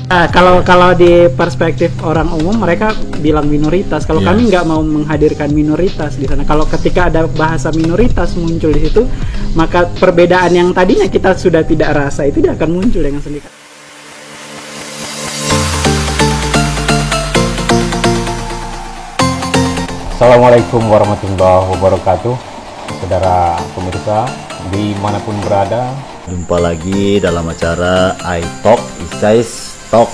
Nah, kalau di perspektif orang umum mereka bilang minoritas. Kalau kami nggak mau menghadirkan minoritas di sana. Kalau ketika ada bahasa minoritas muncul di situ, maka perbedaan yang tadinya kita sudah tidak rasa itu dia akan muncul dengan sendiri. Assalamualaikum warahmatullahi wabarakatuh, saudara pemirsa dimanapun berada. Jumpa lagi dalam acara iTalk, Isais Talk.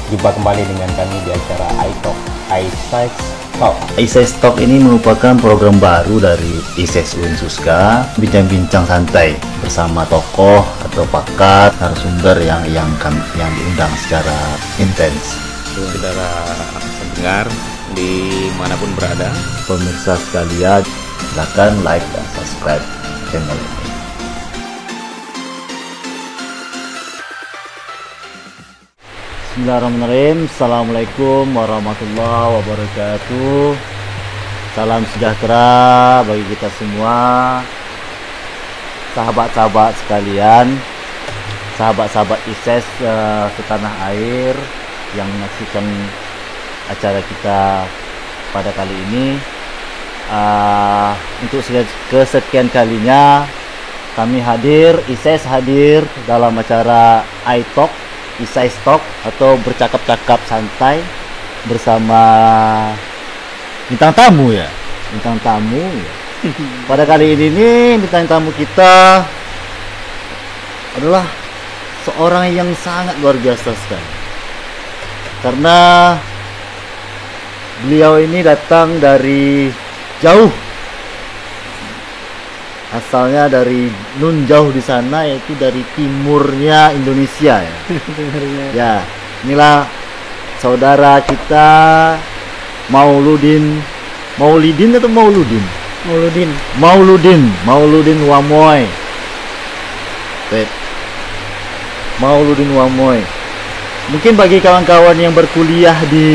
Jumpa kembali dengan kami di acara iTalk, Isais Talk. Isais Talk ini merupakan program baru dari Isais UIN Suska, bincang-bincang santai bersama tokoh atau pakar, narasumber yang diundang secara intens. Saudara pendengar dimanapun berada, pemirsa sekalian, silakan like dan subscribe channel ini. Bismillahirrahmanirrahim. Assalamualaikum warahmatullahi wabarakatuh. Salam sejahtera bagi kita semua, sahabat-sahabat sekalian, sahabat-sahabat Isais setanah air yang menyaksikan acara kita pada kali ini. Untuk kesekian kalinya kami Isais hadir dalam acara iTalk, Isais Talk atau bercakap-cakap santai bersama bintang tamu ya. Pada kali ini bintang tamu kita adalah seorang yang sangat luar biasa sekali. Karena beliau ini datang dari jauh, asalnya dari nun jauh di sana, yaitu dari timurnya Indonesia ya. Ya, inilah saudara kita Mauludin Wamoy. Mauludin Wamoy. Mungkin bagi kawan-kawan yang berkuliah di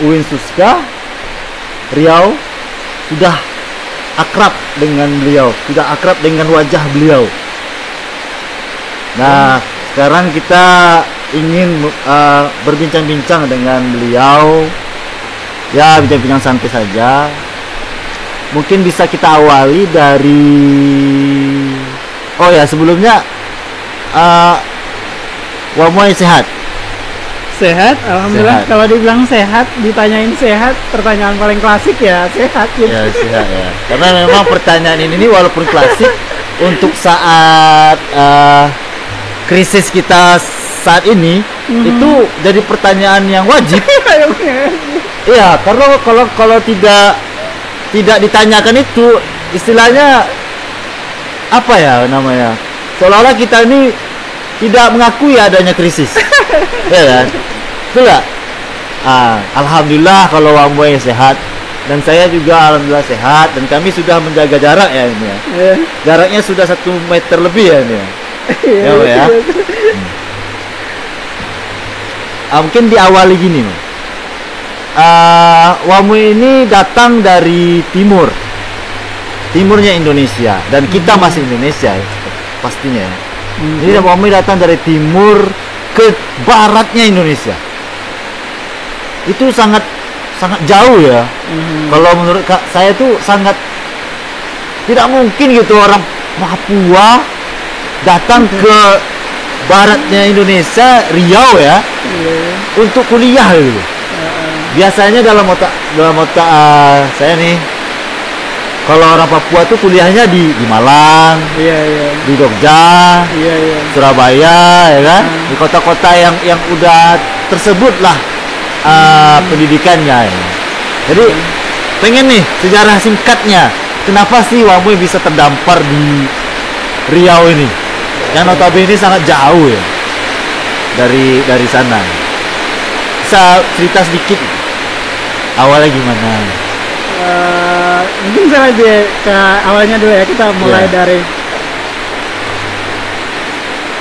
UIN Suska Riau sudah akrab dengan beliau, sudah akrab dengan wajah beliau. Nah, sekarang kita ingin berbincang-bincang dengan beliau. Ya, bincang-bincang santai saja. Mungkin bisa kita awali dari sebelumnya Wamoy sehat? Sehat, alhamdulillah. Kalau dibilang sehat, ditanyain sehat, pertanyaan paling klasik ya sehat gitu. Ya, sehat ya. Karena memang pertanyaan ini walaupun klasik untuk saat krisis kita saat ini itu jadi pertanyaan yang wajib. Iya, karena kalau tidak ditanyakan itu istilahnya apa ya namanya? Seolah-olah kita ini tidak mengakui adanya krisis. Ya kan? Betul gak? Alhamdulillah kalau Wamoy sehat, dan saya juga alhamdulillah sehat, dan kami sudah menjaga jarak ya ini ya. Jaraknya sudah 1 meter lebih ya ini ya. Ya. Mungkin diawali gini, Wamoy ini datang dari timurnya Indonesia, dan kita masih Indonesia ya, pastinya ya. Jadi Wamoy datang dari timur ke baratnya Indonesia. Itu sangat jauh ya. Kalau menurut saya itu sangat tidak mungkin gitu orang Papua datang ke baratnya Indonesia, Riau ya, untuk kuliah gitu. Biasanya dalam otak saya nih, kalau orang Papua tuh kuliahnya di Malang, di Jogja, Surabaya, ya kan, di kota-kota yang udah tersebut lah pendidikannya. Ya. Jadi pengen nih sejarah singkatnya, kenapa sih Wamoy bisa terdampar di Riau ini, yang notabene sangat jauh ya dari sana. Bisa cerita sedikit awalnya gimana? Mungkin saya lebih ke awalnya dulu ya. Kita mulai dari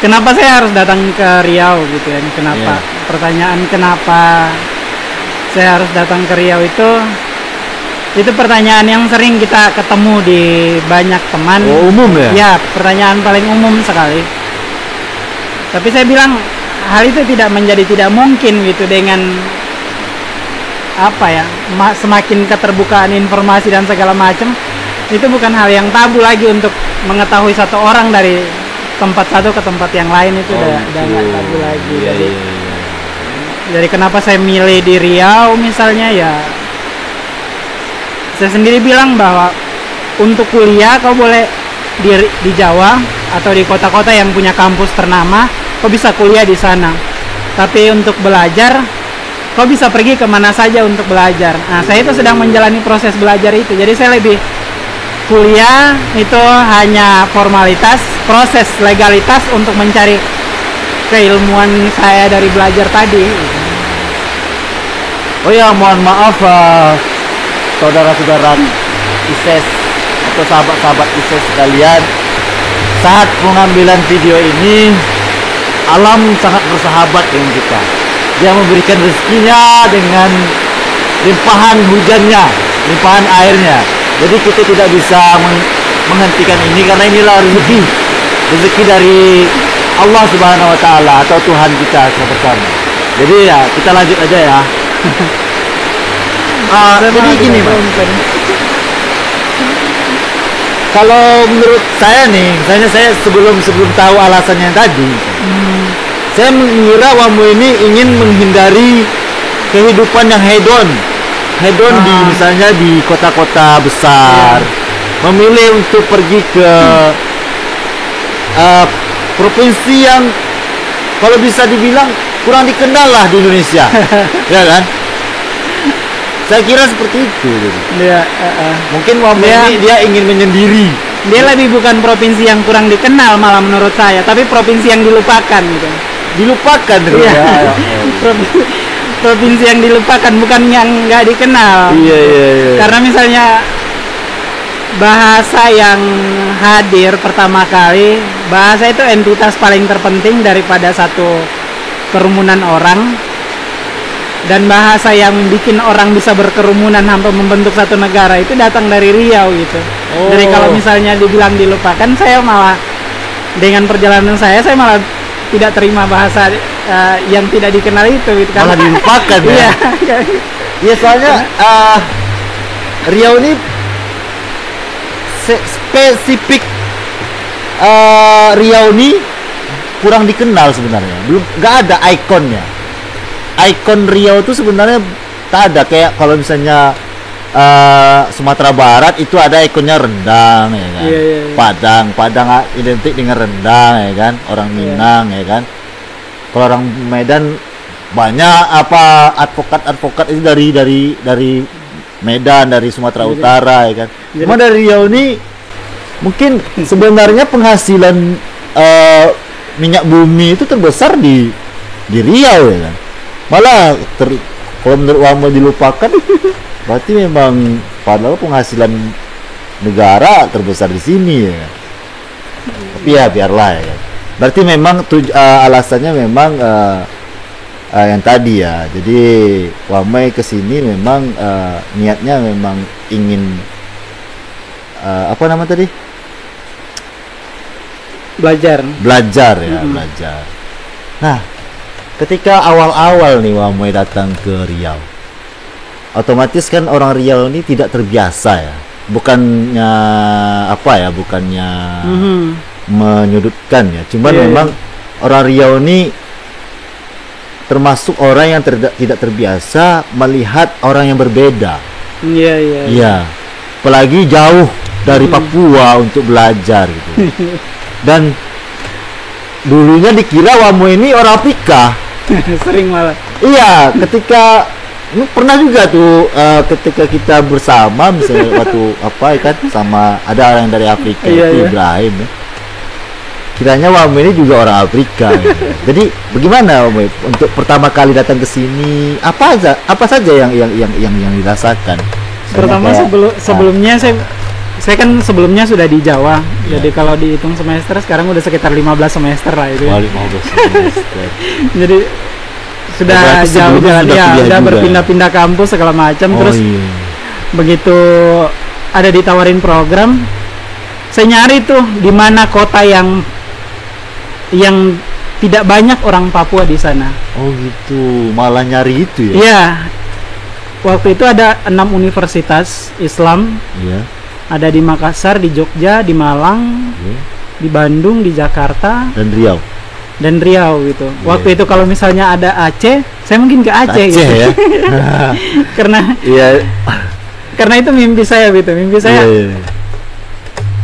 kenapa saya harus datang ke Riau gitu ya. Kenapa? Pertanyaan kenapa saya harus datang ke Riau itu pertanyaan yang sering kita ketemu di banyak teman. Umum ya? Ya, pertanyaan paling umum sekali. Tapi saya bilang hal itu tidak menjadi tidak mungkin gitu dengan apa ya, semakin keterbukaan informasi dan segala macam, itu bukan hal yang tabu lagi untuk mengetahui satu orang dari tempat satu ke tempat yang lain, itu udah nggak tabu lagi. Jadi kenapa saya milih di Riau misalnya, ya saya sendiri bilang bahwa untuk kuliah kau boleh di Jawa atau di kota-kota yang punya kampus ternama, kau bisa kuliah di sana. Tapi untuk belajar, kau bisa pergi kemana saja untuk belajar. Nah, saya itu sedang menjalani proses belajar itu. Jadi saya lebih kuliah itu hanya formalitas, proses legalitas untuk mencari keilmuan saya dari belajar tadi. Oh ya, mohon maaf saudara-saudara ISES atau sahabat-sahabat ISES sekalian, saat pengambilan video ini alam sangat bersahabat dengan kita. Dia memberikan rezekinya dengan limpahan hujannya, limpahan airnya. Jadi kita tidak bisa menghentikan ini karena inilah rezeki dari Allah Subhanahu Wa Taala atau Tuhan kita bersama. Jadi ya kita lanjut aja ya. Jadi gini, Pak. Kalau menurut saya nih, misalnya saya sebelum tahu alasannya tadi, saya mengira Wamo ini ingin menghindari kehidupan yang hedon di misalnya di kota-kota besar, memilih untuk pergi ke provinsi yang kalau bisa dibilang kurang dikenal lah di Indonesia, ya kan? Saya kira seperti itu. Mungkin Wamo ini dia ingin menyendiri. Dia lebih bukan provinsi yang kurang dikenal malah menurut saya, tapi provinsi yang dilupakan gitu. Dilupakan ya. Provinsi yang dilupakan, bukan yang nggak dikenal. Iya. Karena misalnya bahasa yang hadir pertama kali, bahasa itu entitas paling terpenting daripada satu kerumunan orang. Dan bahasa yang bikin orang bisa berkerumunan sampai membentuk satu negara itu datang dari Riau gitu. Jadi kalau misalnya dibilang dilupakan, saya malah dengan perjalanan saya malah tidak terima bahasa yang tidak dikenal itu gitu. Malah dilupakan ya. Iya soalnya Riau ini spesifik Riau ini kurang dikenal sebenarnya. Belum, nggak ada ikonnya. Ikon Riau itu sebenarnya tak ada. Kayak kalau misalnya Sumatera Barat itu ada ikonnya rendang, ya kan? Padang identik dengan rendang, ya kan? Orang Minang, ya kan? Kalau orang Medan banyak advokat itu dari Medan, dari Sumatera Utara, ya kan? Cuma dari Riau ini mungkin sebenarnya penghasilan minyak bumi itu terbesar di Riau, ya kan? Malah kalau menurut Wamo dilupakan, berarti memang padahal penghasilan negara terbesar di sini, ya. Tapi ya biarlah, ya. Berarti memang alasannya memang yang tadi ya. Jadi Wamo kesini memang niatnya memang ingin apa nama tadi? Belajar ya, belajar. Nah, ketika awal-awal nih Wamo datang ke Riau, otomatis kan orang Riau ini tidak terbiasa ya. Bukannya menyudutkan ya. Cuman memang orang Riau ini termasuk orang yang tidak terbiasa melihat orang yang berbeda. Iya. Apalagi jauh dari Papua untuk belajar gitu. Dan dulunya dikira Wamo ini orang Afrika. Sering malah. Iya, ketika pernah juga tuh ketika kita bersama misalnya waktu kan sama ada orang dari Afrika itu Ibrahim ya. Kiranya Wamo ini juga orang Afrika. Ya. Jadi bagaimana Wamo untuk pertama kali datang ke sini? Apa saja yang dirasakan? Pertama sebelumnya saya kan sebelumnya sudah di Jawa. Jadi kalau dihitung semester sekarang udah sekitar 15 semester lah itu. 15 semester. Jadi sudah jauh jalan udah berpindah-pindah kampus segala macam. Terus begitu ada ditawarin program, saya nyari tuh di mana kota yang tidak banyak orang Papua di sana. Oh gitu, malah nyari itu ya? Iya. Waktu itu ada 6 universitas Islam. Iya. Ada di Makassar, di Jogja, di Malang, Iya. di Bandung, di Jakarta, Dan Riau. gitu. Iya. Waktu itu kalau misalnya ada Aceh, saya mungkin ke Aceh, Aceh gitu. ya. karena Iya. itu mimpi saya gitu. Mimpi saya Iya.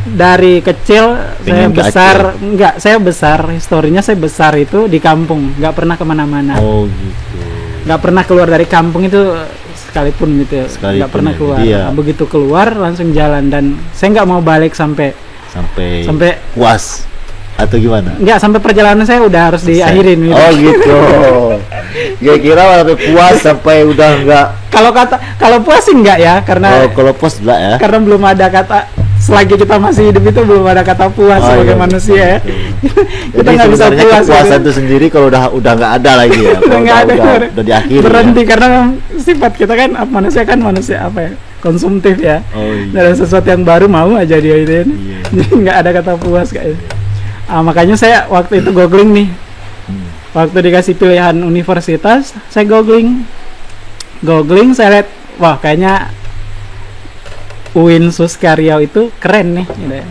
dari kecil saya Pengen ke besar, Aceh. enggak, saya besar, historinya saya besar itu di kampung, nggak pernah kemana-mana. Oh gitu. Nggak pernah keluar dari kampung itu sekalipun gitu, Sekalipun nggak pernah ya, keluar. jadi ya. Nah, begitu keluar langsung jalan, dan saya nggak mau balik sampai Sampai puas atau gimana? nggak, sampai perjalanan saya udah harus diakhirin gitu. Oh gitu. Gue kira sampai puas sampai udah enggak. Kalau puas sih enggak ya, karena Kalau puas enggak ya? karena belum ada kata, selagi kita masih hidup itu belum ada kata puas sebagai iya, manusia ya. Jadi Kita nggak bisa sebenarnya puas kepuasan gitu. itu sendiri kalau udah nggak ada lagi ya. Kalau Nggak ada, udah diakhiri. berhenti, Ya? karena sifat kita kan manusia apa ya, konsumtif ya. Oh iya. Dan sesuatu yang baru mau aja dia itu. Iya. Jadi nggak ada kata puas kayaknya. Makanya saya waktu itu googling nih. Hmm. Waktu dikasih pilihan universitas, saya googling, saya lihat, wah kayaknya UIN Suska Riau itu keren nih. Gitu ya.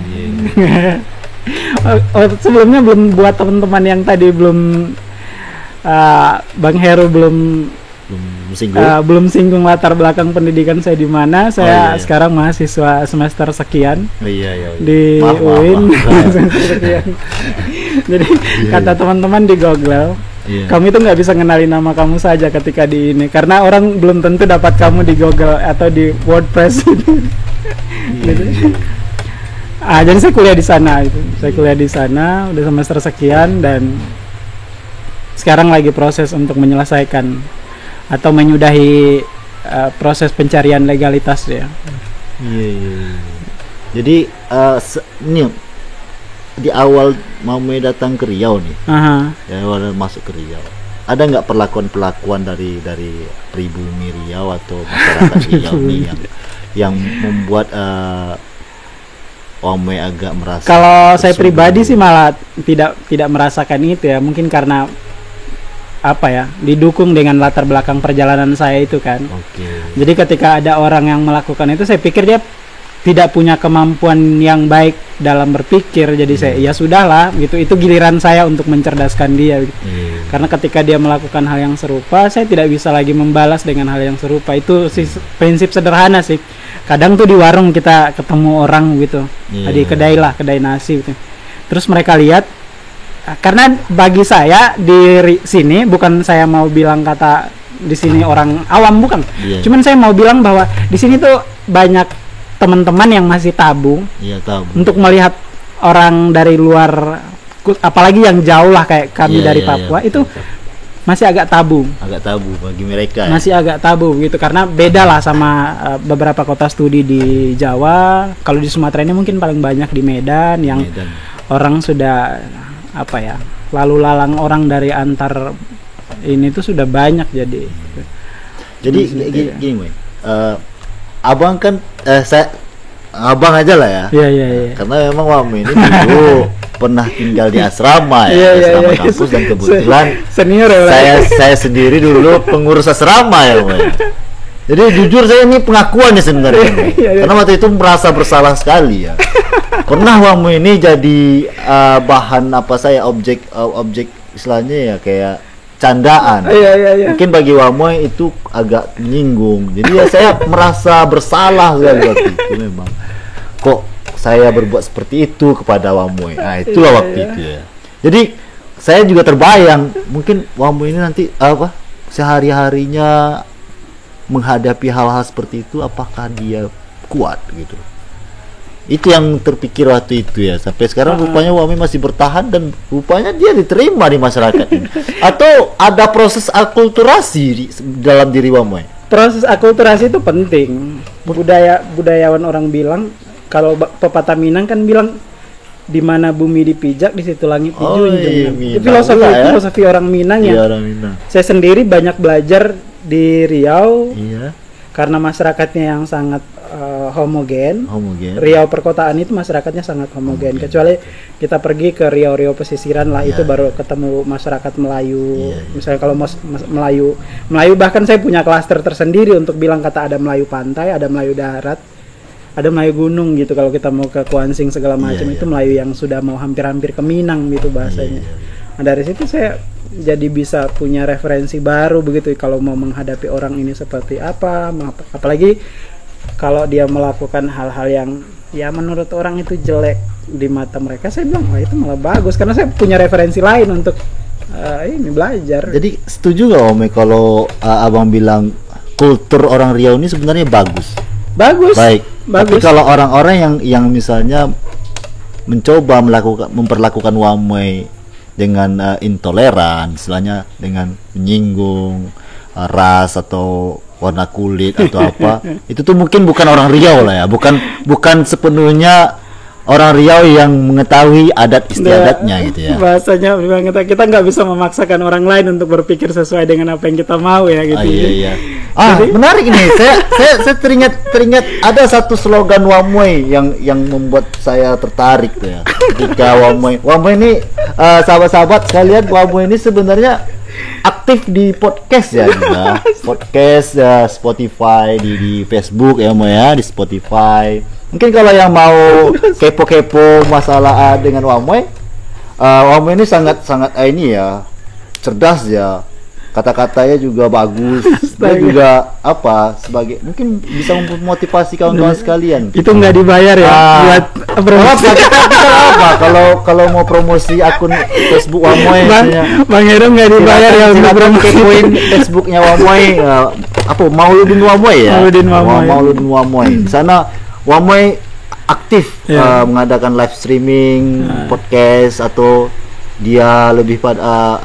Iya. Sebelumnya belum, buat teman-teman yang tadi belum, Bang Heru belum Belum singgung. singgung latar belakang pendidikan saya di mana. Saya iya. sekarang mahasiswa semester sekian Oh, iya. di Maaf. UIN. Semester sekian. Jadi kata teman-teman di Google, Iya. kamu itu nggak bisa ngenalin nama kamu saja ketika di ini, karena orang belum tentu dapat kamu di Google atau di WordPress. Gitu. Jadi saya kuliah di sana itu. Saya kuliah di sana udah semester sekian, dan sekarang lagi proses untuk menyelesaikan atau menyudahi proses pencarian legalitas ya. Iya. Jadi ini di awal mau datang ke Riau nih. Aha. Ya, awal masuk ke Riau. Ada nggak perlakuan dari pribumi Riau atau masyarakat Riau nih yang membuat Wamwe agak merasa? Kalau saya tersudut? pribadi sih malah tidak merasakan itu ya. Mungkin karena apa ya, didukung dengan latar belakang perjalanan saya itu kan. Oke. Jadi ketika ada orang yang melakukan itu, saya pikir dia tidak punya kemampuan yang baik dalam berpikir. Jadi saya, ya sudahlah gitu. Itu giliran saya untuk mencerdaskan dia gitu. Iya. Karena ketika dia melakukan hal yang serupa, saya tidak bisa lagi membalas dengan hal yang serupa. Itu sih prinsip sederhana sih. Kadang tuh di warung kita ketemu orang gitu, Iya. di kedai nasi gitu. Terus mereka lihat, karena bagi saya di sini, bukan saya mau bilang kata di sini orang awam, bukan. Iya. Cuman saya mau bilang bahwa di sini tuh banyak teman-teman yang masih tabu Iya, tahu. untuk melihat orang dari luar, apalagi yang jauh lah kayak kami Iya, dari iya, Papua iya. itu masih agak tabu. Agak tabu bagi mereka. Masih agak tabu gitu, karena beda lah sama beberapa kota studi di Jawa. Kalau di Sumatera ini mungkin paling banyak di Medan, yang Medan. orang sudah apa ya, lalu lalang orang dari antar ini tuh sudah banyak. Jadi Gini, Moy. Abang kan abang aja lah ya. iya. Karena memang Wamwe ini dulu pernah tinggal di asrama ya, Iya, asrama iya. kampus, dan kebetulan Senior ya. saya sendiri dulu pengurus asrama ya, Moy. Jadi jujur saya ini pengakuan nih sebenarnya, Moy. Iya. Karena waktu itu merasa bersalah sekali ya. Pernah Wamwe ini jadi bahan objek istilahnya ya, kayak candaan. Iya. Mungkin bagi Wamwe itu agak menyinggung. Jadi ya saya merasa bersalah sekali waktu itu memang. Kok saya berbuat seperti itu kepada Wamwe? Nah, itulah Iya, waktu iya. itu ya. Jadi saya juga terbayang, mungkin Wamwe ini nanti sehari-harinya menghadapi hal-hal seperti itu, apakah dia kuat gitu. Itu yang terpikir waktu itu ya. Sampai sekarang rupanya Wamwe masih bertahan, dan rupanya dia diterima di masyarakat ini. Atau ada proses akulturasi dalam diri Wamwe? Proses akulturasi itu penting. Budayawan orang bilang, kalau pepatah Minang kan bilang, di mana bumi dipijak di situ langit dijunjung. iya, Itu Minang pula ya. filosofi orang Minang ya. Iya, orang Minang. Saya sendiri banyak belajar di Riau Iya. karena masyarakatnya yang sangat homogen. Homogen. Riau perkotaan itu masyarakatnya sangat homogen. Kecuali kita pergi ke Riau pesisiran lah, itu baru ketemu masyarakat Melayu. Misalnya kalau Melayu bahkan saya punya klaster tersendiri untuk bilang kata ada Melayu pantai, ada Melayu darat, ada Melayu gunung gitu. Kalau kita mau ke Kuansing segala macam itu Melayu yang sudah mau hampir-hampir ke Minang gitu bahasanya. Nah, dari situ saya jadi bisa punya referensi baru begitu kalau mau menghadapi orang ini seperti apa, apalagi kalau dia melakukan hal-hal yang ya menurut orang itu jelek di mata mereka, saya bilang itu malah bagus karena saya punya referensi lain untuk ini belajar. Jadi setuju gak Ome kalau abang bilang kultur orang Riau ini sebenarnya bagus? Bagus. Baik. Bagus. Tapi kalau orang-orang yang misalnya mencoba memperlakukan Wamoi dengan intoleran, istilahnya dengan menyinggung ras atau warna kulit atau apa, itu tuh mungkin bukan orang Riau lah ya, bukan sepenuhnya orang Riau yang mengetahui adat istiadatnya gitu ya. Bahasanya memang kita nggak bisa memaksakan orang lain untuk berpikir sesuai dengan apa yang kita mau ya gitu. Iya. Jadi, menarik ini. Saya teringat ada satu slogan Wamoi yang membuat saya tertarik tuh ya. Ketika Wamoi ini sahabat-sahabat sekalian, Wamoi ini sebenarnya aktif di podcast ya, podcast Spotify, di Facebook ya Mo ya, di Spotify. Mungkin kalau yang mau kepo-kepo masalah dengan Wamoi ini sangat ini ya, cerdas ya. Kata-katanya juga bagus. Dia juga sebagai mungkin bisa memotivasi kawan-kawan sekalian. Itu nggak dibayar ya buat promosi. Kita kalau mau promosi akun Facebook Wamoi, Bang Heru nggak dibayar ya untuk kepoin Facebooknya Wamoi. Mauludin Wamoi ya. Mauludin Wamoi. Di sana Wamoi aktif mengadakan live streaming, podcast, atau dia lebih pada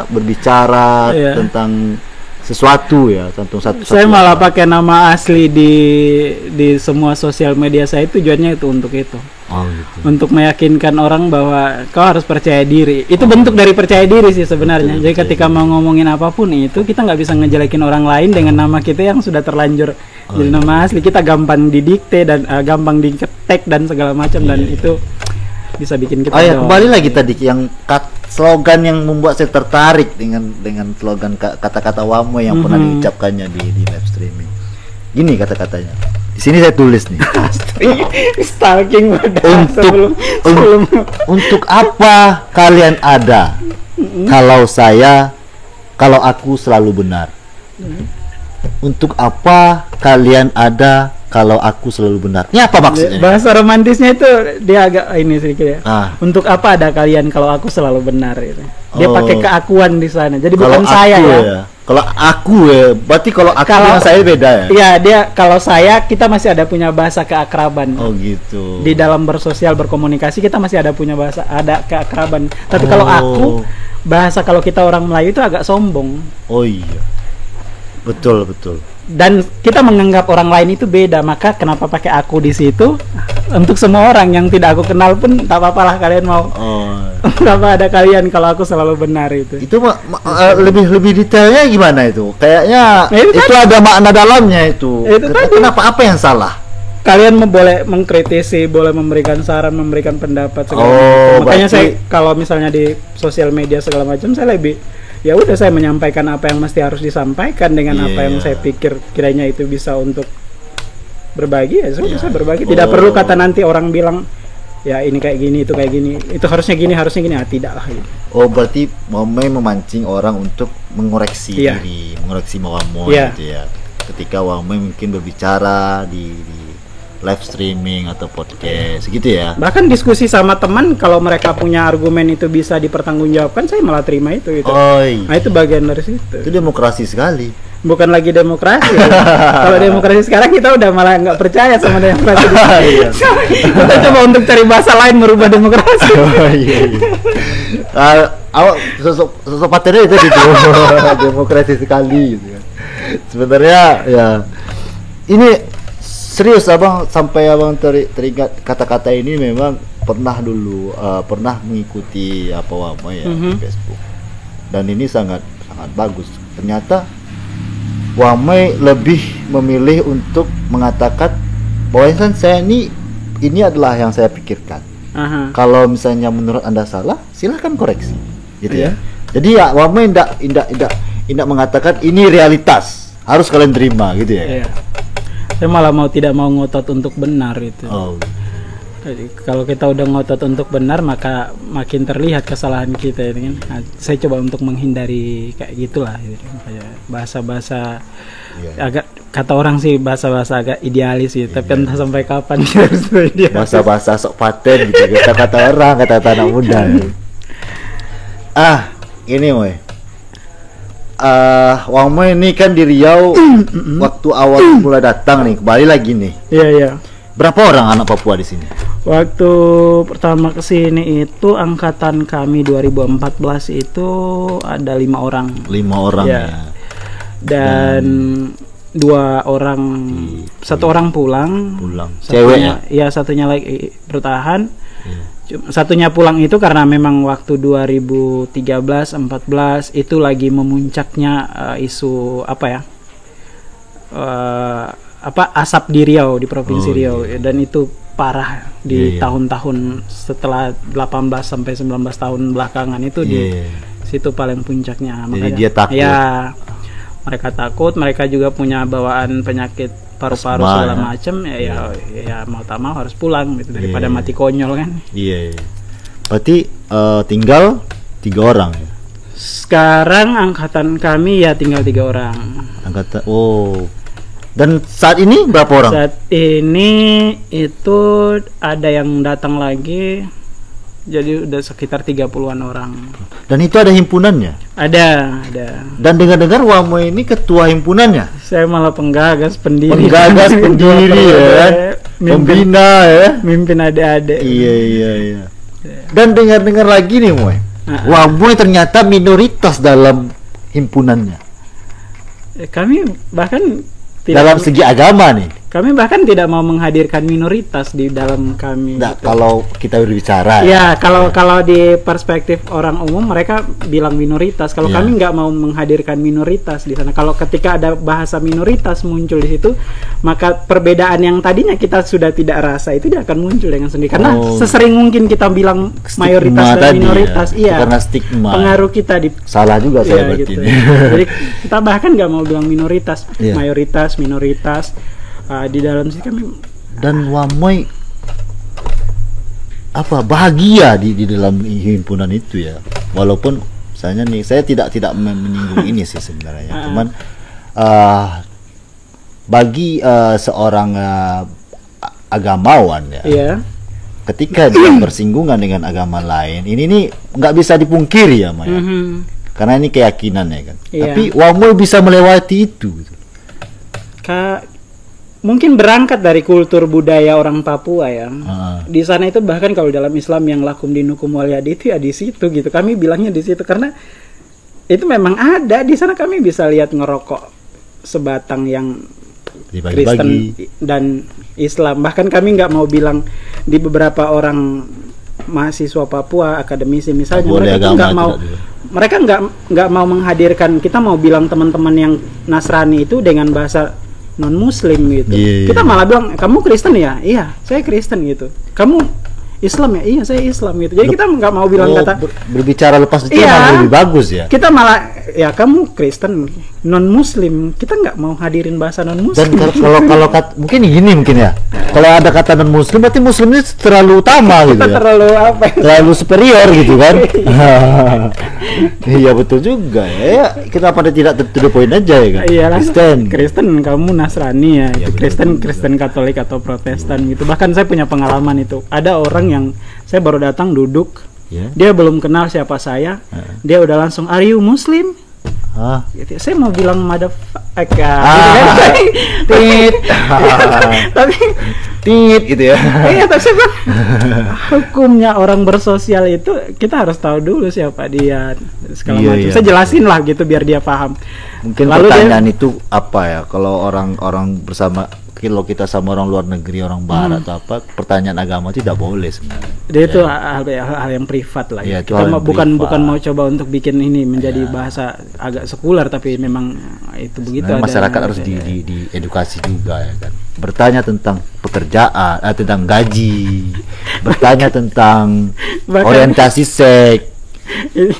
berbicara tentang sesuatu ya, tentang satu. Saya malah pakai nama asli di semua sosial media saya, tujuannya itu untuk itu. Gitu. Untuk meyakinkan orang bahwa kau harus percaya diri. Itu bentuk dari percaya diri sih sebenarnya. Jadi ketika mau ngomongin apapun itu, kita nggak bisa ngejelekin orang lain dengan nama kita yang sudah terlanjur jadi nama asli. Kita gampang didikte dan gampang diketek dan segala macam, dan itu bisa bikin kita kembali lagi tadi yang slogan yang membuat saya tertarik dengan slogan kata-kata Wamoi yang pernah diucapkannya di live streaming. Gini kata-katanya. Di sini saya tulis nih. Stalking untuk apa kalian ada kalau aku selalu benar? Untuk apa kalian ada kalau aku selalu benar? Ini apa maksudnya? Bahasa romantisnya itu dia agak ini sedikit ya. Untuk apa ada kalian kalau aku selalu benar gitu. Dia pakai keakuan di sana. Jadi bukan saya ya. Kalau aku ya, berarti kalau aku dengan saya beda ya? Iya, dia kalau saya kita masih ada punya bahasa keakraban. Oh gitu. Di dalam bersosial berkomunikasi kita masih ada punya bahasa, ada keakraban. Tapi kalau aku bahasa kalau kita orang Melayu itu agak sombong. Oh iya. Betul. Dan kita menganggap orang lain itu beda, maka kenapa pakai aku di situ? Untuk semua orang yang tidak aku kenal pun tak apa-apalah kalian mau. Kenapa ada kalian kalau aku selalu benar itu? Itu lebih detailnya gimana itu? Kayaknya itu ada makna dalamnya itu. Kenapa, apa yang salah? Kalian boleh mengkritisi, boleh memberikan saran, memberikan pendapat segala macam. Makanya saya kalau misalnya di sosial media segala macam, saya lebih ya udah saya menyampaikan apa yang mesti harus disampaikan dengan apa yang saya pikir kiranya itu bisa untuk berbagi, ya sudah saya berbagi. Tidak perlu kata nanti orang bilang ya ini kayak gini, itu kayak gini, itu harusnya gini, tidak lah gitu. Berarti Wamoi memancing orang untuk mengoreksi diri, mengoreksi Wamoi gitu ya. Ketika Wamoi mungkin berbicara di live streaming atau podcast gitu ya. Bahkan diskusi sama teman, kalau mereka punya argumen itu bisa dipertanggungjawabkan, saya malah terima itu gitu. Nah itu bagian dari situ. Itu demokrasi sekali. Bukan lagi demokrasi ya. Kalau demokrasi sekarang kita udah malah nggak percaya sama demokrasi. Kita coba untuk cari bahasa lain merubah demokrasi. Awak sosok patennya itu demokrasi sekali gitu. Sebenarnya ya ini serius abang, sampai abang teringat kata-kata ini memang pernah mengikuti Wamoi ya di Facebook, dan ini sangat bagus. Ternyata Wamoi lebih memilih untuk mengatakan bahwa saya ini adalah yang saya pikirkan. Aha. Kalau misalnya menurut Anda salah, silahkan koreksi, gitu Iya. ya. Jadi ya, Wame indak mengatakan ini realitas, harus kalian terima, gitu ya. Iya. Saya malah tidak mau ngotot untuk benar itu. Oh. Kalau kita udah ngotot untuk benar, maka makin terlihat kesalahan kita ini kan. Nah, saya coba untuk menghindari kayak gitulah, gitu. Kayak bahasa-bahasa agak, kata orang sih bahasa-bahasa agak idealis gitu. Tapi entah sampai kapan dia harus idealis. Bahasa-bahasa sok paten gitu, kata-kata orang, kata-kata anak muda. Ini Moy. Wang Moy ini kan di Riau waktu awal mulai datang nih, kembali lagi nih. Iya, iya. Berapa orang anak Papua di sini? Waktu pertama kesini itu angkatan kami 2014 itu ada 5 orang. 5 orang Ya. ya. Dan 2 orang, satu orang pulang. Ceweknya? Ya, satunya lagi bertahan. Satunya pulang itu karena memang waktu 2013-14 itu lagi memuncaknya isu apa ya? Asap di Riau, di provinsi Riau, dan itu parah di tahun-tahun setelah 18 sampai 19 tahun belakangan itu di situ paling puncaknya. Jadi Makanya, dia takut. ya, mereka takut, mereka juga punya bawaan penyakit paru-paru Asma, segala ya. macam, ya mau tak mau harus pulang gitu daripada mati konyol kan. Iya. Berarti tinggal 3 orang ya. Sekarang angkatan kami ya tinggal 3 orang. Angkatan. Dan saat ini berapa orang? Saat ini itu ada yang datang lagi, jadi udah sekitar 30-an orang. Dan itu ada himpunannya? Ada. Dan dengar-dengar Wamo ini ketua himpunannya? Saya malah penggagas, pendiri. Penggagas, pendiri ya, pembina ya. Mimpin adik-adik. Iya. Dan dengar-dengar lagi nih Moy, Wamo ternyata minoritas dalam himpunannya. Kami bahkan dalam segi agama nih. Kami bahkan tidak mau menghadirkan minoritas di dalam kami. Nah, gitu. kalau kita berbicara ya, kalau di perspektif orang umum mereka bilang minoritas. Kalau kami nggak mau menghadirkan minoritas di sana. Kalau ketika ada bahasa minoritas muncul di situ, maka perbedaan yang tadinya kita sudah tidak rasa itu dia akan muncul dengan sendiri. Karena sesering mungkin kita bilang stigma mayoritas dan minoritas, ya. Karena stigma. Pengaruh kita di salah juga saya berarti. Gitu. Jadi kita bahkan nggak mau bilang minoritas, mayoritas, minoritas. Di dalam sih kami. Dan Wamoy bahagia di dalam himpunan itu ya, walaupun misalnya nih saya tidak menyinggung ini sih sebenarnya, cuman bagi seorang agamawan ya, ketika dia bersinggungan dengan agama lain, ini nih nggak bisa dipungkiri ya Maya, karena ini keyakinan ya kan. Tapi Wamoy bisa melewati itu. Mungkin berangkat dari kultur budaya orang Papua ya. Di sana itu bahkan kalau dalam Islam yang lakum dinukum waliyadi itu ya di situ gitu. Kami bilangnya di situ karena itu memang ada di sana. Kami bisa lihat ngerokok sebatang yang Kristen dan Islam. Bahkan kami nggak mau bilang di beberapa orang mahasiswa Papua, akademisi misalnya, mereka nggak mau menghadirkan. Kita mau bilang teman-teman yang Nasrani itu dengan bahasa non Muslim gitu. Kita malah bilang kamu Kristen ya, iya saya Kristen gitu. Kamu Islam ya, iya saya Islam gitu. Jadi kita nggak mau bilang kata berbicara lepas itu lebih bagus ya. Kita malah ya kamu Kristen non Muslim, kita nggak mau hadirin bahasa non Muslim. Dan kalau mungkin gini ya. Kalau ada kata non Muslim berarti Muslim itu terlalu utama gitu ya. Terlalu superior gitu kan. Iya betul juga ya. Kenapa tidak to the point aja ya kan? Iyalah, Kristen kamu Nasrani ya. Itu Kristen Katolik atau Protestan gitu. Bahkan saya punya pengalaman itu. Ada orang yang saya baru datang duduk, dia belum kenal siapa saya, dia udah langsung are you Muslim? Gitu. Saya mau bilang tapi gitu ya. Iya, tapi saya bilang hukumnya orang bersosial itu kita harus tahu dulu siapa dia segala macam. Saya jelasin lah gitu biar dia paham. Mungkin lalu pertanyaan itu apa ya? Kalau orang-orang bersama kalau kita sama orang luar negeri, orang barat atau apa, pertanyaan agama tidak boleh sebenarnya. Dia itu hal yang privat lah. Ya, Kita bukan mau coba untuk bikin ini menjadi bahasa agak sekuler, tapi memang itu begitu. Nah, masyarakat harus diedukasi juga ya kan. Bertanya tentang pekerjaan, tentang gaji, bertanya tentang orientasi seks,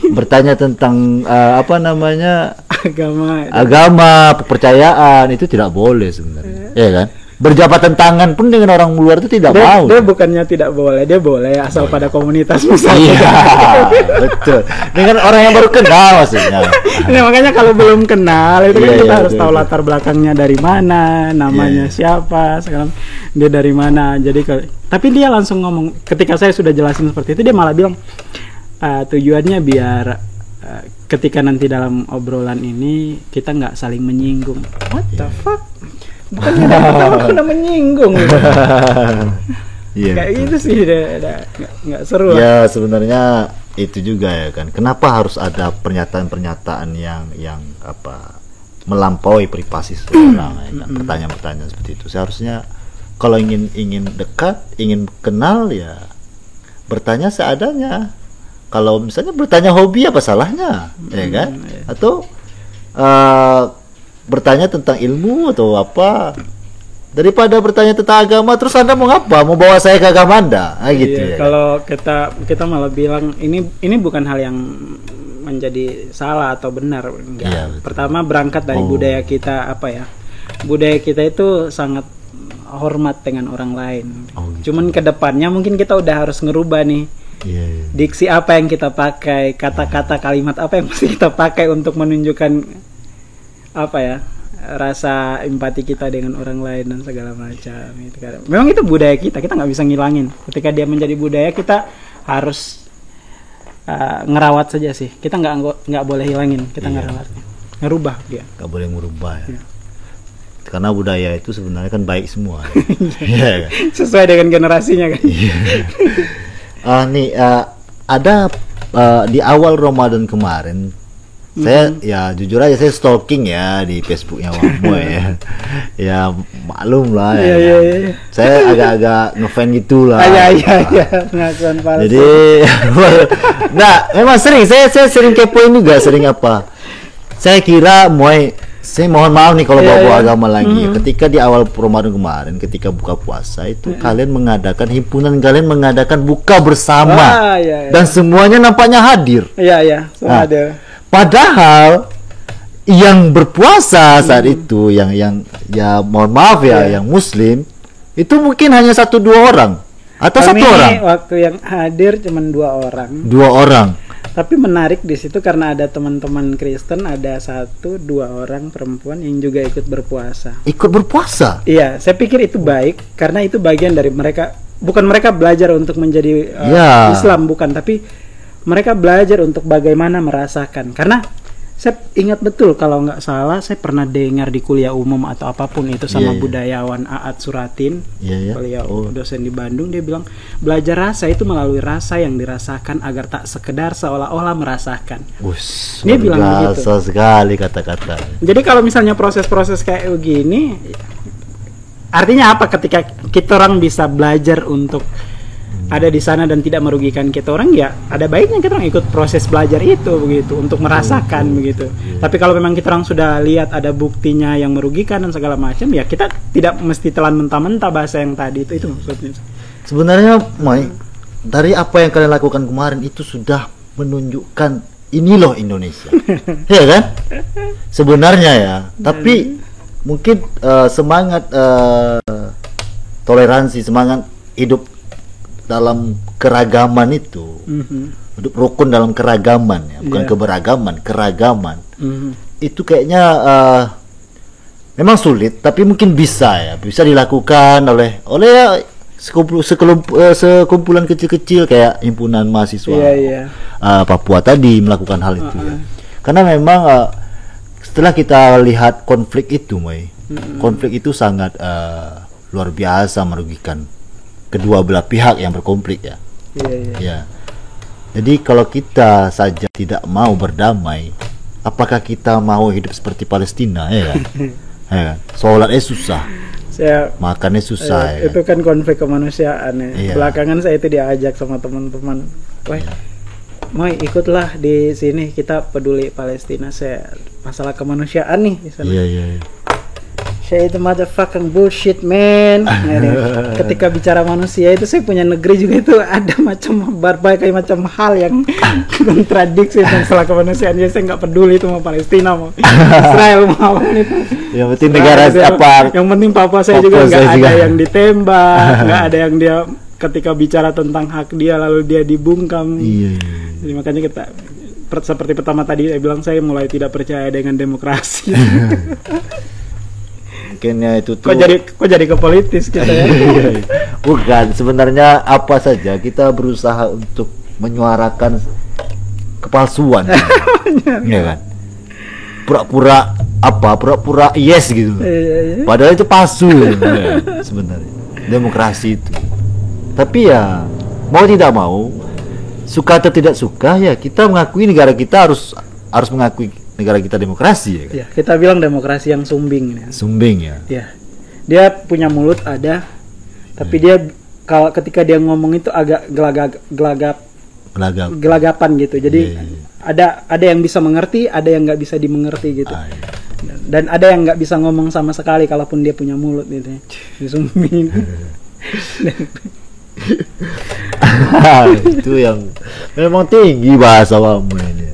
bertanya tentang agama, kepercayaan, itu tidak boleh sebenarnya, ya kan? Berjabatan tangan pun dengan orang luar itu tidak mau. Dia bukannya tidak boleh, dia boleh asal pada komunitas misalnya. Iya, betul. Dengan orang yang baru kenal maksudnya. Nah, makanya kalau belum kenal itu kan kita harus tahu latar belakangnya dari mana, namanya siapa, sekarang dia dari mana. Jadi tapi dia langsung ngomong ketika saya sudah jelasin seperti itu, dia malah bilang tujuannya biar ketika nanti dalam obrolan ini kita nggak saling menyinggung. What the fuck? Bukannya dari pertama udah menyinggung gitu. Kayak gitu sih, nggak seru. Ya sebenarnya itu juga ya kan. Kenapa harus ada pernyataan-pernyataan yang melampaui privasi seseorang ya kan? Pertanyaan-pertanyaan seperti itu. Seharusnya kalau ingin dekat, ingin kenal ya bertanya seadanya. Kalau misalnya bertanya hobi apa salahnya, ya kan? Atau bertanya tentang ilmu atau apa, daripada bertanya tentang agama terus Anda mau ngapa? Mau bawa saya ke agama Anda? Gitu ya. Kalau kita malah bilang ini bukan hal yang menjadi salah atau benar, enggak. Iya, pertama berangkat dari budaya kita budaya kita itu sangat hormat dengan orang lain. Gitu. Cuman kedepannya mungkin kita udah harus ngerubah nih. Diksi apa yang kita pakai, kata-kata kalimat apa yang mesti kita pakai untuk menunjukkan rasa empati kita dengan orang lain dan segala macam itu kan. Memang itu budaya kita nggak bisa ngilangin. Ketika dia menjadi budaya, kita harus ngerawat saja sih. Kita nggak boleh hilangin, kita ngerawatnya, ngerubah dia. Nggak boleh ngerubah ya. Karena budaya itu sebenarnya kan baik semua. Sesuai dengan generasinya kan. Ada di awal Ramadan kemarin, saya ya jujur aja saya stalking ya di Facebooknya Wamo ya. Ya maklum lah ya. Saya agak-agak ngefan gitulah. Pengakuan palsu. Jadi memang saya sering kepoin juga, sering apa. Saya kira saya mohon maaf nih kalau bawa agama lagi. Ketika di awal Ramadan kemarin, ketika buka puasa itu kalian mengadakan buka bersama, dan semuanya nampaknya hadir. Semua hadir. Padahal yang berpuasa saat itu, yang ya mohon maaf yang Muslim itu mungkin hanya 1-2 orang atau Kami 1 orang. Waktu yang hadir cuma 2 orang. 2 orang. Tapi menarik di situ karena ada teman-teman Kristen, ada 1-2 orang perempuan yang juga ikut berpuasa. Ikut berpuasa? Iya, saya pikir itu baik karena itu bagian dari mereka. Bukan mereka belajar untuk menjadi Islam, bukan, tapi mereka belajar untuk bagaimana merasakan. Karena saya ingat betul kalau nggak salah saya pernah dengar di kuliah umum atau apapun itu sama budayawan Aat Suratin, beliau dosen di Bandung, dia bilang belajar rasa itu melalui rasa yang dirasakan agar tak sekedar seolah-olah merasakan. Dia bilang begitu. Biasa sekali kata-kata. Jadi kalau misalnya proses-proses kayak begini, artinya apa? Ketika kita orang bisa belajar untuk ada di sana dan tidak merugikan kita orang, ya ada baiknya kita orang ikut proses belajar itu begitu untuk merasakan begitu. Tapi kalau memang kita orang sudah lihat ada buktinya yang merugikan dan segala macam, ya kita tidak mesti telan mentah-mentah bahasa yang tadi itu maksudnya. Sebenarnya dari apa yang kalian lakukan kemarin itu sudah menunjukkan ini loh Indonesia. Ya kan? Sebenarnya ya. Tapi mungkin semangat toleransi, semangat hidup dalam keragaman itu, hidup rukun dalam keragaman ya, bukan keberagaman, keragaman. Itu kayaknya memang sulit, tapi mungkin bisa dilakukan oleh sekumpulan kecil-kecil kayak himpunan mahasiswa Papua tadi melakukan hal itu ya. Karena memang setelah kita lihat konflik itu, konflik itu sangat luar biasa merugikan kedua belah pihak yang berkonflik ya. Ya. Jadi kalau kita saja tidak mau berdamai, apakah kita mau hidup seperti Palestina ya kan? Ya kan? Sholatnya susah. Ya, makannya susah ya. itu kan konflik kemanusiaan ya. Iya. Belakangan saya itu diajak sama teman-teman, wah, Moy ikutlah di sini, kita peduli Palestina, saya masalah kemanusiaan nih di sana. Iya. Saya itu motherfucking bullshit man. Nah, ketika bicara manusia itu saya punya negeri juga itu ada macam berbagai macam hal yang kontradiksi masalah kemanusiaan. Jadi saya nggak peduli itu mau Palestina mau Israel mau itu. Yang penting negara apa? Yang penting Papua saya juga nggak ada yang ditembak, nggak ada yang dia ketika bicara tentang hak dia lalu dia dibungkam. Iya. Jadi makanya kita seperti pertama tadi saya bilang saya mulai tidak percaya dengan demokrasi. Kayaknya itu tuh. Kok jadi ke politis kita ya? Bukan, sebenarnya apa saja kita berusaha untuk menyuarakan kepalsuan. Iya kan? Pura-pura yes gitu. Iya. Padahal itu palsu sebenarnya. Demokrasi itu. Tapi ya mau tidak mau, suka atau tidak suka ya kita mengakui negara kita harus mengakui negara kita demokrasi ya kan? Ya, kita bilang demokrasi yang sumbing ya. Sumbing ya. Ya. Dia punya mulut ada, tapi dia kalau ketika dia ngomong itu agak gelagapan gitu. Jadi ada yang bisa mengerti, ada yang nggak bisa dimengerti gitu. Dan ada yang nggak bisa ngomong sama sekali kalaupun dia punya mulut gitu ya. Sumbing. Itu yang memang tinggi bahasa kamu ini.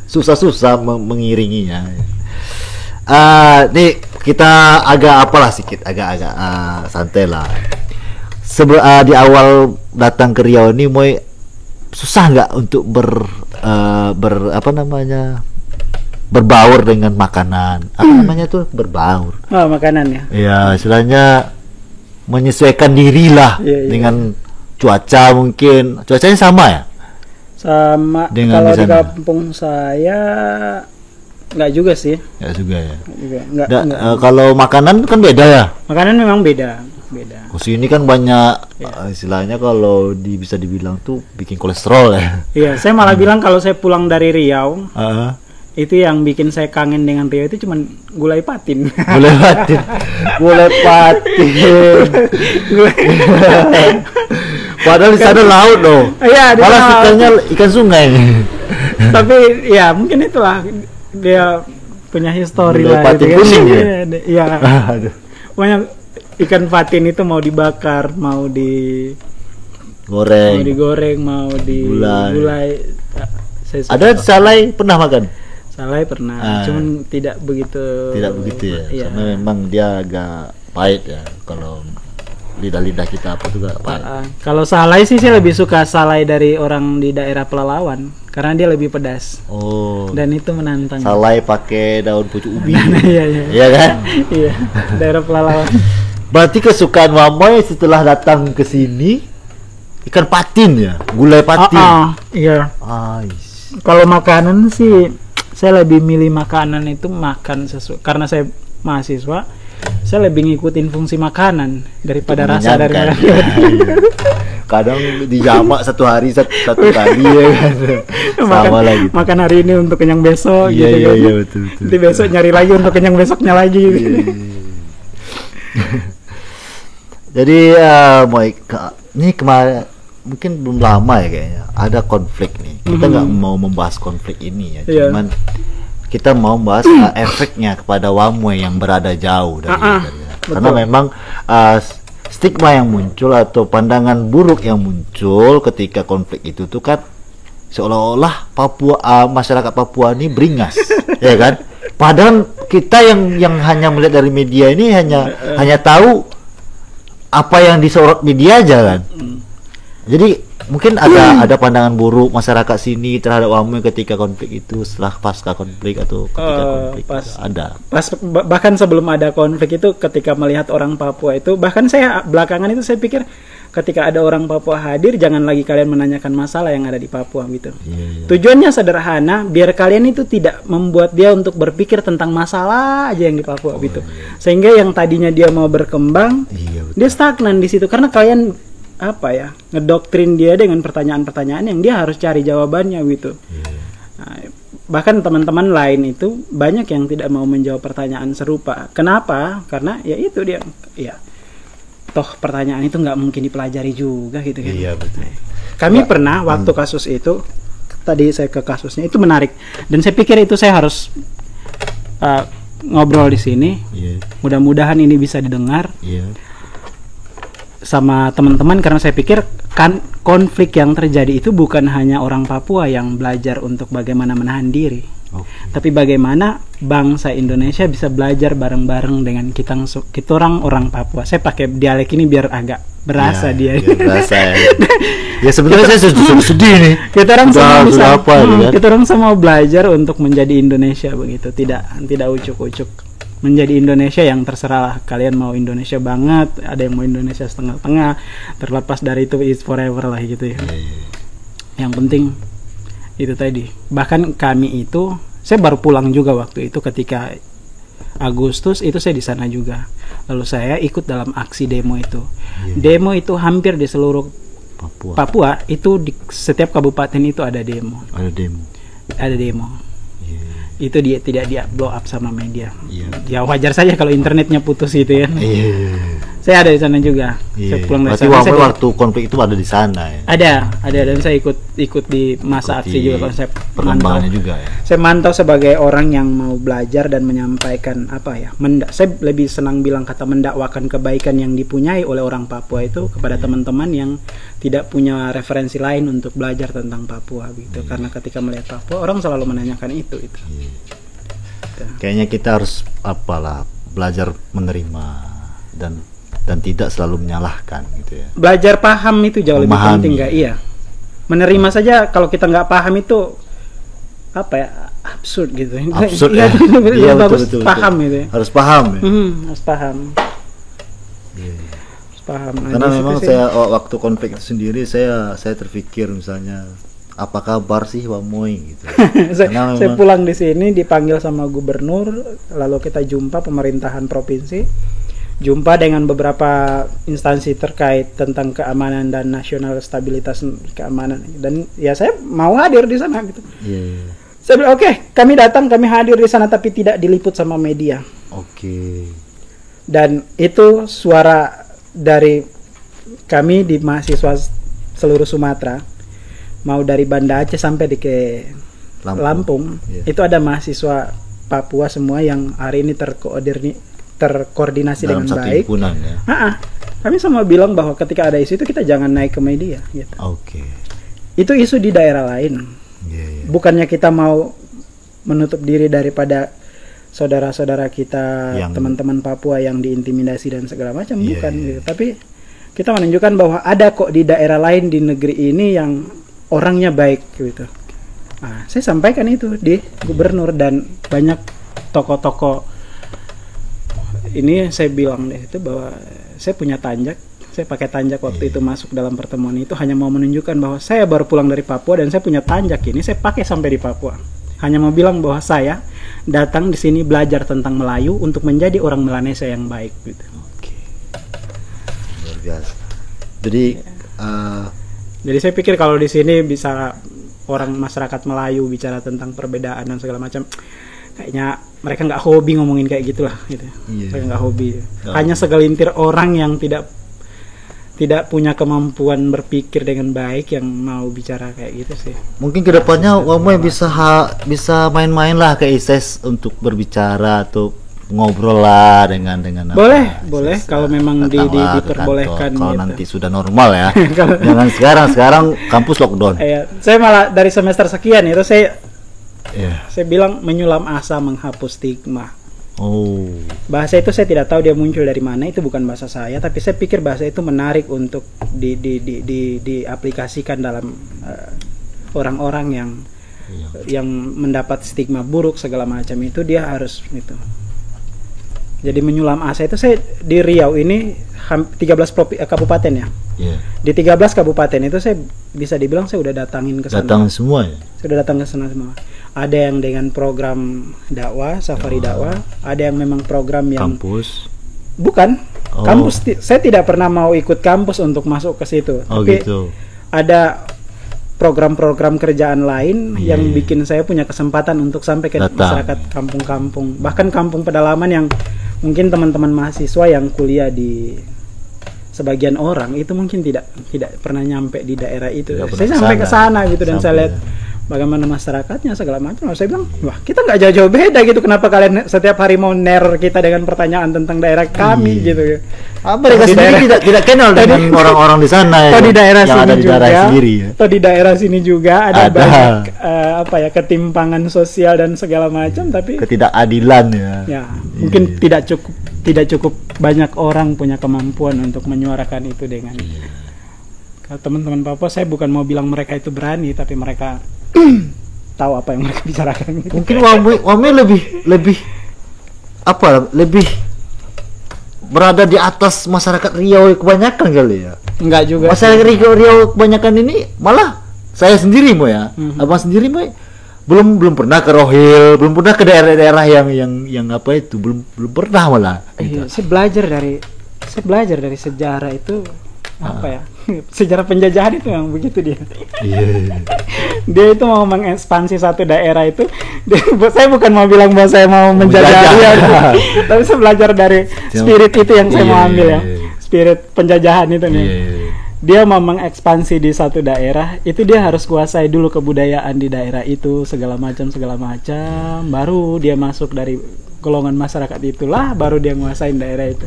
Susah mengiringinya. Nih kita agak santai lah. Di awal datang ke Riau ini, Moy susah nggak untuk berbaur dengan makanan? Apa namanya tuh berbaur? Oh, makanan ya. Ya, istilahnya menyesuaikan diri lah dengan cuaca mungkin. Cuacanya sama ya? Sama dengan kalau di kampung saya nggak juga sih. Nggak juga ya. Nggak. Kalau makanan kan beda ya. Makanan memang beda. Di sini kan banyak istilahnya kalau bisa dibilang tuh bikin kolesterol ya. Iya, saya malah bilang kalau saya pulang dari Riau, itu yang bikin saya kangen dengan Riau itu cuman gulai patin. Gulai patin. Padahal di sana laut loh. Iya, malah sukanya ikan sungai. Tapi ya mungkin itulah dia punya histori lah. Patin kuning ya. Iya. Banyak ikan patin itu mau dibakar, mau digoreng, mau digulai. Ada salai pernah makan? Salai pernah, cuman tidak begitu ya. Iya. Karena memang dia agak pahit ya kalau lidah kita apa juga pahit. Kalau salai sih saya lebih suka salai dari orang di daerah Pelalawan karena dia lebih pedas. Oh. Dan itu menantang. Salai pakai daun pucuk ubi. Iya kan? Iya, daerah Pelalawan. Berarti kesukaan Wamoy setelah datang ke sini ikan patin ya, gulai patin. Iya. Kalau makanan sih saya lebih milih makanan itu makan sesuai karena saya mahasiswa. Saya lebih ngikutin fungsi makanan daripada rasa dari makanan. Kadang dijamak satu hari satu kali ya kan. Sama lagi. Makan hari ini untuk kenyang besok gitu kan. Iya betul. Nanti besok nyari lagi untuk kenyang besoknya lagi. Jadi ini kemarin mungkin belum lama ya kayaknya ada konflik nih. Kita nggak mau membahas konflik ini ya. Cuman kita mau bahas efeknya kepada Wamoy yang berada jauh dari karena memang stigma yang muncul atau pandangan buruk yang muncul ketika konflik itu tuh kan seolah-olah masyarakat Papua ini beringas ya kan, padahal kita yang hanya melihat dari media ini hanya tahu apa yang disorot media aja kan. Jadi mungkin ada pandangan buruk masyarakat sini terhadap Wamoy ketika konflik itu, setelah pasca konflik atau ketika konflik bahkan sebelum ada konflik itu, ketika melihat orang Papua itu, bahkan saya belakangan itu saya pikir ketika ada orang Papua hadir jangan lagi kalian menanyakan masalah yang ada di Papua gitu. Tujuannya sederhana, biar kalian itu tidak membuat dia untuk berpikir tentang masalah aja yang di Papua gitu. Sehingga yang tadinya dia mau berkembang, dia stagnan di situ karena kalian ngedoktrin dia dengan pertanyaan-pertanyaan yang dia harus cari jawabannya gitu. Nah, bahkan teman-teman lain itu banyak yang tidak mau menjawab pertanyaan serupa. Kenapa? Karena ya itu dia, ya toh pertanyaan itu nggak mungkin dipelajari juga gitu kan. Iya betul. Kami pernah waktu kasus itu, tadi saya ke kasusnya itu menarik, dan saya pikir itu saya harus ngobrol di sini. Iya. Mudah-mudahan ini bisa didengar Iya. sama teman-teman, karena saya pikir kan konflik yang terjadi itu bukan hanya orang Papua yang belajar untuk bagaimana menahan diri, tapi bagaimana bangsa Indonesia bisa belajar bareng-bareng dengan kita orang Papua. Saya pakai dialek ini biar agak berasa dia. Ya, berasa ya. Ya sebenarnya saya sudah sedih nih. Kita orang semua bisa, apa, kan? kita orang semua belajar untuk menjadi Indonesia begitu, tidak ucuk-ucuk. Menjadi Indonesia yang terserah lah, kalian mau Indonesia banget, ada yang mau Indonesia setengah-tengah, terlepas dari itu is forever lah gitu ya. Yang penting itu tadi. Bahkan kami itu, saya baru pulang juga waktu itu ketika Agustus itu saya di sana juga. Lalu saya ikut dalam aksi demo itu. Demo itu hampir di seluruh Papua itu, di setiap kabupaten itu ada demo. Ada demo. Itu dia tidak dia blow up sama media. Ya wajar saja kalau internetnya putus gitu ya. Saya ada di sana juga. Saya pulang dari sana. Berarti waktu konflik itu ada di sana ya? Ada, dan saya ikut di masa aksi juga. Kalau saya perkembangannya juga ya. Saya mantau sebagai orang yang mau belajar dan menyampaikan saya lebih senang bilang kata mendakwakan kebaikan yang dipunyai oleh orang Papua itu kepada teman-teman yang tidak punya referensi lain untuk belajar tentang Papua gitu. Karena ketika melihat Papua orang selalu menanyakan itu. Kayaknya kita harus belajar menerima dan tidak selalu menyalahkan gitu ya. Belajar paham itu jauh lebih penting, nggak? Iya. Menerima saja kalau kita nggak paham itu absurd gitu. Absurd ya. Iya, betul, paham gitu ya. Harus paham ya. Harus paham. Harus paham. Karena memang saya waktu konflik itu sendiri saya terpikir misalnya apa kabar sih Wamoy gitu. Saya pulang di sini dipanggil sama gubernur, lalu kita jumpa pemerintahan provinsi, jumpa dengan beberapa instansi terkait tentang keamanan dan nasional stabilitas keamanan, dan ya saya mau hadir di sana gitu. Saya bilang oke, kami datang, kami hadir di sana tapi tidak diliput sama media. Dan itu suara dari kami di mahasiswa seluruh Sumatera, mau dari Banda Aceh sampai ke Lampung. Itu ada mahasiswa Papua semua yang hari ini terkoordinasi dalam dengan baik. Ya? Kami semua bilang bahwa ketika ada isu itu kita jangan naik ke media. Gitu. Itu isu di daerah lain. Bukannya kita mau menutup diri daripada saudara-saudara kita, teman-teman Papua yang diintimidasi dan segala macam, bukan. Gitu. Tapi kita menunjukkan bahwa ada kok di daerah lain di negeri ini yang orangnya baik gitu. Saya sampaikan itu di gubernur dan banyak tokoh-tokoh. Ini saya bilang deh itu bahwa saya punya tanjak. Saya pakai tanjak waktu itu masuk dalam pertemuan itu hanya mau menunjukkan bahwa saya baru pulang dari Papua dan saya punya tanjak ini saya pakai sampai di Papua. Hanya mau bilang bahwa saya datang di sini belajar tentang Melayu untuk menjadi orang Melanesia yang baik gitu. Luar biasa. Jadi saya pikir kalau di sini bisa orang masyarakat Melayu bicara tentang perbedaan dan segala macam, kayaknya mereka nggak hobi ngomongin kayak gitulah gitu. Mereka nggak hobi. Hanya segelintir orang yang tidak punya kemampuan berpikir dengan baik yang mau bicara kayak gitu sih. Mungkin kedepannya Wamoy bisa main-main lah ke ISIS untuk berbicara atau ngobrol lah dengan boleh kalau memang diperbolehkan kalau gitu. Nanti sudah normal ya. Jangan sekarang kampus lockdown. Saya malah dari semester sekian itu saya bilang menyulam asa menghapus stigma. Bahasa itu saya tidak tahu dia muncul dari mana, itu bukan bahasa saya, tapi saya pikir bahasa itu menarik untuk diaplikasikan dalam orang-orang yang mendapat stigma buruk segala macam itu, dia harus itu. Jadi menyulam asa itu saya di Riau ini 13 kabupaten ya. Di 13 kabupaten itu saya bisa dibilang saya udah datangin ke sana. Datang semua ya? Sudah datang ke sana semua. Ada yang dengan program dakwah, safari dakwah, ada yang memang program yang kampus. Bukan. Kampus saya tidak pernah mau ikut kampus untuk masuk ke situ. Tapi gitu. ada program-program kerjaan lain Iya, yang iya. bikin saya punya kesempatan untuk sampai ke Datang. masyarakat kampung-kampung, bahkan kampung pedalaman yang mungkin teman-teman mahasiswa yang kuliah di sebagian orang itu mungkin tidak pernah nyampe di daerah itu. Tidak pernah Saya sampai ke sana gitu dan saya Sampai, lihat bagaimana masyarakatnya segala macam. Saya bilang, wah kita nggak jauh-jauh beda gitu. Kenapa kalian setiap hari mau neror kita dengan pertanyaan tentang daerah kami gitu ya? Mereka Di sendiri daerah- tidak kenal dengan orang-orang di sana ya. Atau di daerah yang sini ada di juga, daerah sendiri ya. atau di daerah sini juga ada Ada. banyak ketimpangan sosial dan segala macam, tapi Ketidakadilan ya. ya mungkin tidak cukup banyak orang punya kemampuan untuk menyuarakan itu dengan kalau teman-teman Papua. Saya bukan mau bilang mereka itu berani, tapi mereka tahu apa yang mereka bicarakan gitu. Mungkin Wame lebih berada di atas masyarakat Riau kebanyakan kali ya. Enggak juga sih. Masyarakat Riau kebanyakan ini malah saya sendiri mau ya. Abang sendiri mau belum pernah ke Rohil, belum pernah ke daerah-daerah yang apa itu, belum pernah malah. Iya, saya belajar dari sejarah itu apa ya? Sejarah penjajahan itu yang begitu dia. Iya. Dia itu mau mengekspansi satu daerah itu. Saya bukan mau bilang bahwa saya mau menjajah Menjajah. dia, tapi saya belajar dari spirit itu yang saya mau ambil ya. Iya. Spirit penjajahan itu nih. Iya. Dia mau mengekspansi di satu daerah, itu dia harus kuasai dulu kebudayaan di daerah itu segala macam, baru dia masuk dari golongan masyarakat itulah, baru dia nguasain daerah itu.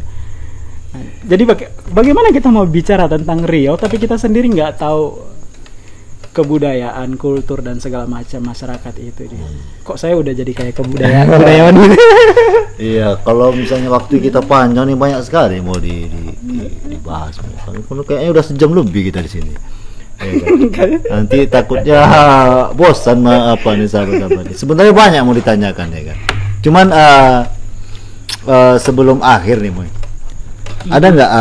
Nah, jadi bagaimana kita mau bicara tentang Riau tapi kita sendiri nggak tahu kebudayaan, kultur dan segala macam masyarakat itu dia. Kok saya udah jadi kayak budayawan gitu. Iya, kalau misalnya waktu kita panjang nih banyak sekali mau dibahas. Kayaknya udah sejam lebih kita di sini. Ya kan? Nanti takutnya bosan apa nih sahabat-sahabat. Sebenarnya banyak mau ditanyakan ya kan. Cuman sebelum akhir nih Moy, ada nggak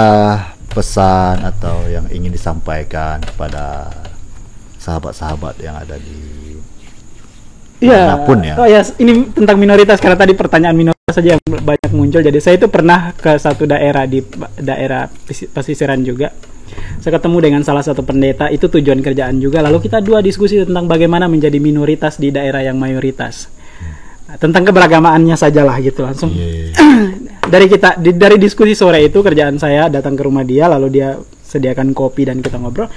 pesan atau yang ingin disampaikan kepada sahabat-sahabat yang ada di Iya. manapun ya? Oh ya, ini tentang minoritas karena tadi pertanyaan minoritas saja yang banyak muncul. Jadi saya itu pernah ke satu daerah di daerah pesisiran juga. Saya ketemu dengan salah satu pendeta, itu tujuan kerjaan juga. Lalu kita diskusi tentang bagaimana menjadi minoritas di daerah yang mayoritas. Nah, tentang keberagamaannya sajalah gitu langsung. Dari diskusi sore itu kerjaan saya datang ke rumah dia, lalu dia sediakan kopi dan kita ngobrol.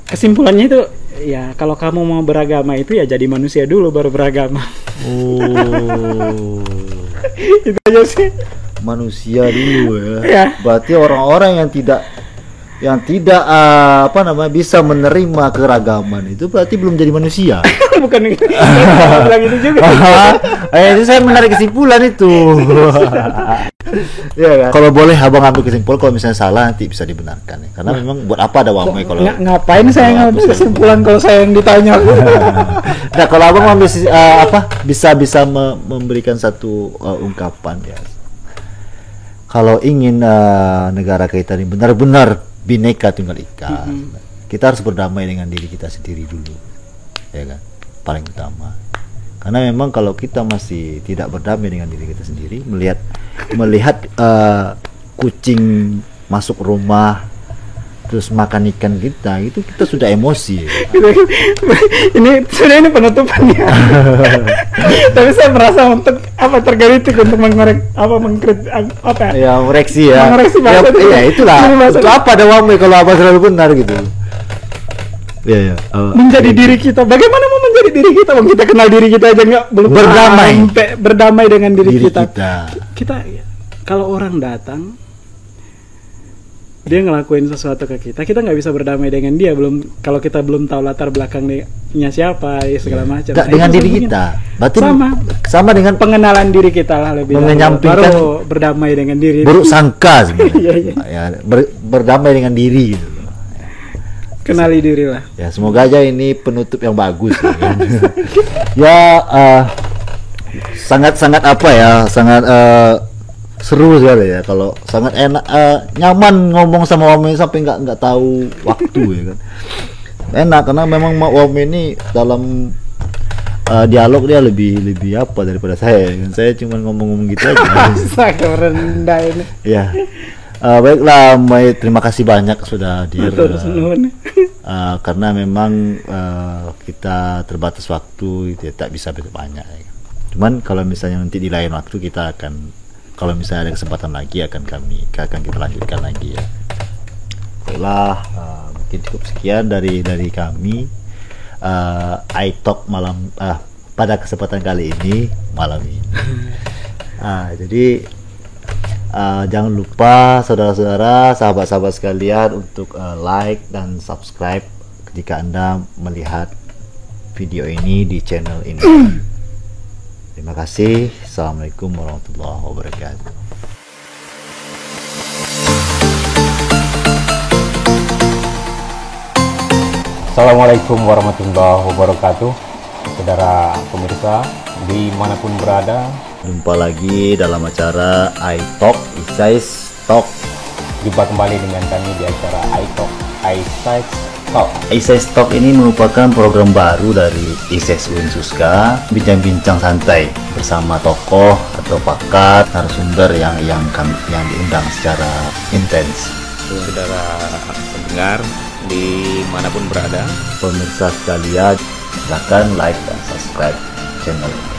Kesimpulannya itu ya kalau kamu mau beragama itu ya jadi manusia dulu baru beragama. Oh. Itu aja sih. Manusia dulu ya. Ya. Berarti orang-orang yang tidak bisa menerima keragaman itu berarti belum jadi manusia. Bukan gitu. Saya bilang itu juga. Itu saya menarik kesimpulan itu. Ya kan? Kalau boleh abang ambil kesimpulan, kalau misalnya salah nanti bisa dibenarkan ya. Karena memang buat apa ada wame kalau Ngapain saya ngambil kesimpulan kalau saya yang ditanya? Nah, kalau abang ambil bisa memberikan satu ungkapan ya. Kalau ingin negara kita ini benar-benar Bhinneka Tunggal Ika, kita harus berdamai dengan diri kita sendiri dulu, ya kan? Paling utama. Karena memang kalau kita masih tidak berdamai dengan diri kita sendiri, melihat kucing masuk rumah terus makan ikan kita, itu kita sudah emosi. Ini sebenarnya penutupannya. Tapi saya merasa untuk tergelitik untuk Mengoreksi ya. Mengoreksi bahasa itu. Ya itulah. Itu apa ada wame kalau abang selalu benar gitu. Ya. Menjadi diri kita. Bagaimana mau menjadi diri kita? Bang, kita kenal diri kita aja belum sampai berdamai dengan diri kita. Kita kalau orang datang dia ngelakuin sesuatu ke kita nggak bisa berdamai dengan dia kalau kita belum tahu latar belakangnya siapa segala macam. Dengan diri kita. Berarti sama dengan pengenalan diri kita lah lebih baru berdamai dengan diri. Buruk sangka sebenarnya. Iya. Ya, berdamai dengan diri gitu. Kenali diri lah. Ya, semoga aja ini penutup yang bagus ya, kan? Ya sangat seru sekali ya, kalau sangat enak, nyaman ngomong sama Wame sampai nggak tahu waktu ya kan. Enak karena memang Wame ini dalam dialog dia lebih apa daripada saya kan. Saya cuma ngomong-ngomong gitu aja. Astaga, rendah ini. Ya. Baiklah, Mai, terima kasih banyak sudah hadir. Matur nuwun. Karena memang kita terbatas waktu, tak bisa banyak. Cuman kalau misalnya nanti di lain waktu kita akan, kalau misalnya ada kesempatan lagi akan kita lanjutkan lagi ya. Baiklah, mungkin cukup sekian dari kami. iTalk malam pada kesempatan kali ini malam ini. Jadi jangan lupa saudara-saudara, sahabat-sahabat sekalian untuk like dan subscribe jika Anda melihat video ini di channel ini. Terima kasih. Assalamualaikum warahmatullahi wabarakatuh. Assalamualaikum warahmatullahi wabarakatuh. Saudara pemirsa dimanapun berada, Jumpa lagi dalam acara iTalk, Isais Talk. jumpa kembali dengan kami di acara iTalk, Isais Talk. Isais Talk ini merupakan program baru dari Ises Unsuska, bincang-bincang santai bersama tokoh atau pakar, narasumber yang diundang secara intens. Saudara pendengar dimanapun berada, Pemirsa sekalian, silakan like dan subscribe channel ini.